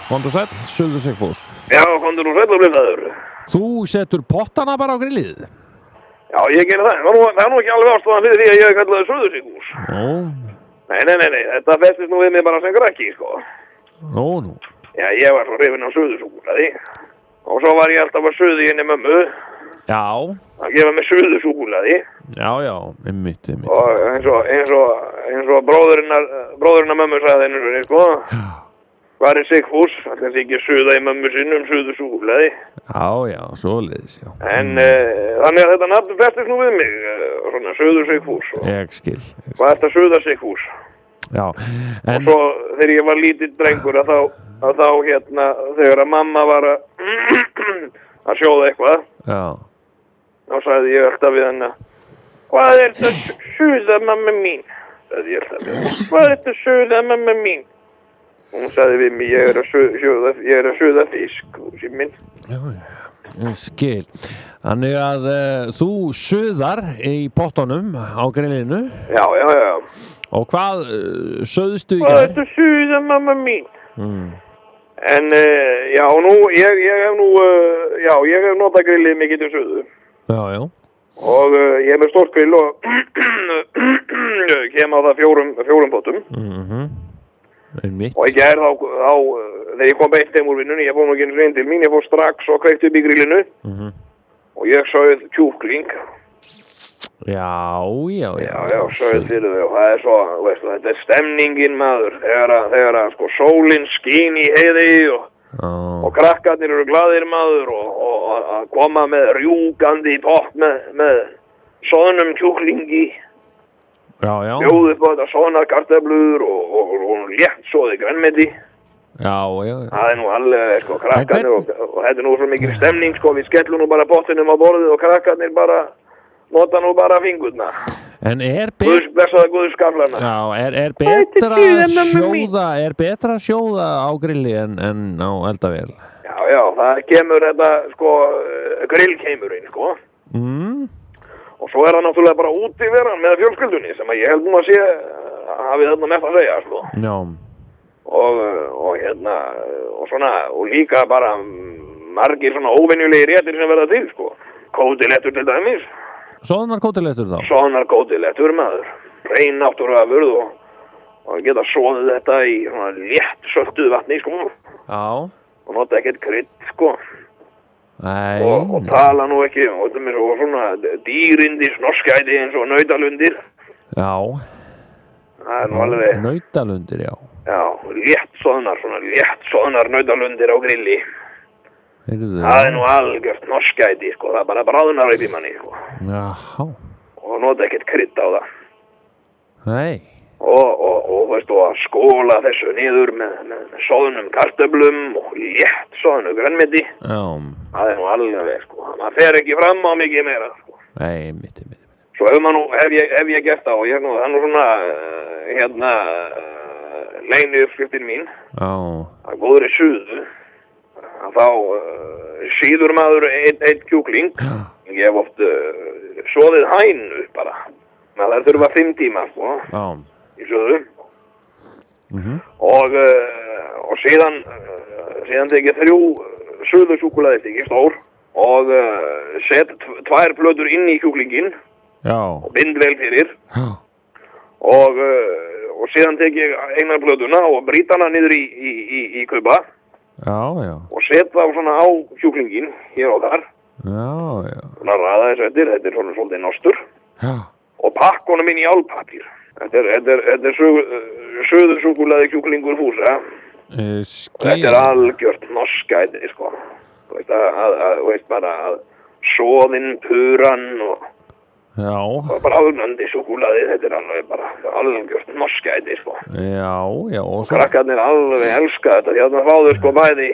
Komdu sæll, Suður Sigfús. Já, komdu nú sæll og blessaður. Þú setur pottana bara á grillið? Já, ég geri það. Það er nú ekki alveg ástæðan fyrir því að ég kallaði Suður Sigfús. Nei, þetta festist nú við mig bara sem krakki, sko. Nú. Já, ég var svo hrifinn á suðusúkkulaði. Og svo var ég alltaf að suði henni mömmu. Já. Að gefa mig suðusúkkulaði. Já, einmitt. Og eins og bróðurinnar mömmu sagði henni, sko. Já. Hvar er Sigfús? Það kannski ekki suða í mömmu sinnum suðusúkkulaði. Já, svoleiðis, já. En þannig að þetta nafn festist nú við mig, svona Suður Sigfús. Ég skil. Hvað er þetta Suða Sigfús? Já. Og svo þegar ég var lítill drengur að þá hérna, þegar að mamma var að sjóða eitthvað. Já. Þá sagði ég alltaf við henni, hvað er þetta suða mamma mín? Sagði ég alltaf við henni, hvað er þetta suða mamma mín? Hún sagði við mig, ég er að suða fisk, húsi minn. Já, ég skil. Þannig að þú suðar í pottunum á grillinu. Já. Og hvað söðstu í hvað er þetta suða mamma mín? En já, nú, ég hef notað grillið mikið til suðu. Já. Og ég hef með stórt grill og kem á það fjórum pottum. Og í gær þá þegar ég kom beint heim úr vinnunni, ég fór nú ekki einu sinni til mín, ég fór strax og kveikt upp í grillinu. Og ég sauð kjúkling. Já, sauð fyrir þau og það er svo, veistu, þetta er stemningin maður, þegar sko sólin skín í heiði og krakkarnir eru glaðir maður og að koma með rjúkandi pott með soðnum kjúklingi. Já. Bjóðu upp á þetta soðnar kartöflur og létt soði grænmeti. Já. Það er nú alveg, sko, krakkarnir og þetta er nú svo mikil stemning, sko, við skellum nú bara pottinum á borðið og krakkarnir bara nota nú bara fingurna. En blessaða Guðs skaflana. Já, er betra að sjóða á grilli en á eldavél? Já, það kemur þetta, sko, grillkeimurinn, sko. Og svo er hann náttúrulega bara útiveran með fjölskyldunni sem að ég held nú að sé hafið þarna mest að segja, sko. Já. Og hérna, og svona, og líka bara margir svona óvenjulegi réttir sem verða til, sko. Kótilettur til dæmis. Soðnar kótilettur þá? Soðnar kótilettur, maður. Rein náttúruafurð og geta soðið þetta í svona létt söltuð vatni, sko. Já. Og nota ekkert krydd, sko. Nei. Og tala nú ekki, og þetta er svona dýrindis norskæti eins og nautalundir. Já. Það er nú alveg. Nautalundir, já. Já, létt soðnar nautalundir á grilli. Það er nú algjört norskæti, sko, það er bara bráðunar upp í manni, sko. Já. Og nota ekkert krydd á það. Nei. Og veistu, að skóla þessu niður með soðnum kartöflum og létt soðnu grænmeti. Já. Það er nú alveg, sko, það fer ekki fram á mikið meira, sko. Nei, mitt. Svo hef ég gert það og það er nú svona, hérna, leini uppskriftin mín. Já. Það góðri suðu. Þá síður maður einn kjúkling. Ég hef oft soðið hænu bara. Það þurfa 5 tíma, sko. Já. Í suðu. Og síðan tekið 3 suðusúkkulaðistykki stór og set 2 plötur inn í kjúklingin. Já. Og bind vel fyrir. Já. Og síðan tekið eina plötuna og brýt hana niður í kuba. Já. Og set þá svona á kjúklingin hér og þar. Já. Svona raða þessu eftir, þetta er svona svolítið nostur. Já. Og pakk honum inn í álpapír. Þetta er suðusúkkulaði kjúklingur Fúsa. Þetta er algjört norskæti, sko. Þú veist bara að soðinn, puran og bráðnandi súkkulaði, þetta er alveg bara algjört norskæti, sko. Já. Og krakkarnir alveg elska þetta, því að það fáður, sko, bæði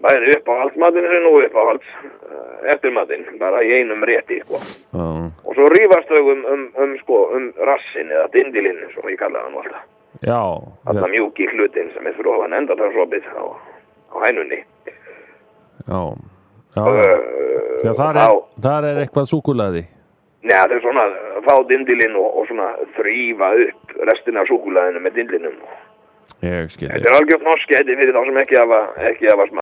upp á haldsmatinn sinn og upp á eftirmatinn, bara í einum rétti, sko. Og svo rífast þau um rassin eða dindilinn, sem ég kallaði hann alltaf. Já. Alltaf mjúki hlutin sem er fyrir ofan endatarfsopið á hænunni. Já. Þar er eitthvað súkkulaði. Nei, það er svona að fá dindilinn og svona þrífa upp restina af súkkulaðinu með dindilinum. Ég skil. Þetta algjört norskæti fyrir þá sem ekki hafa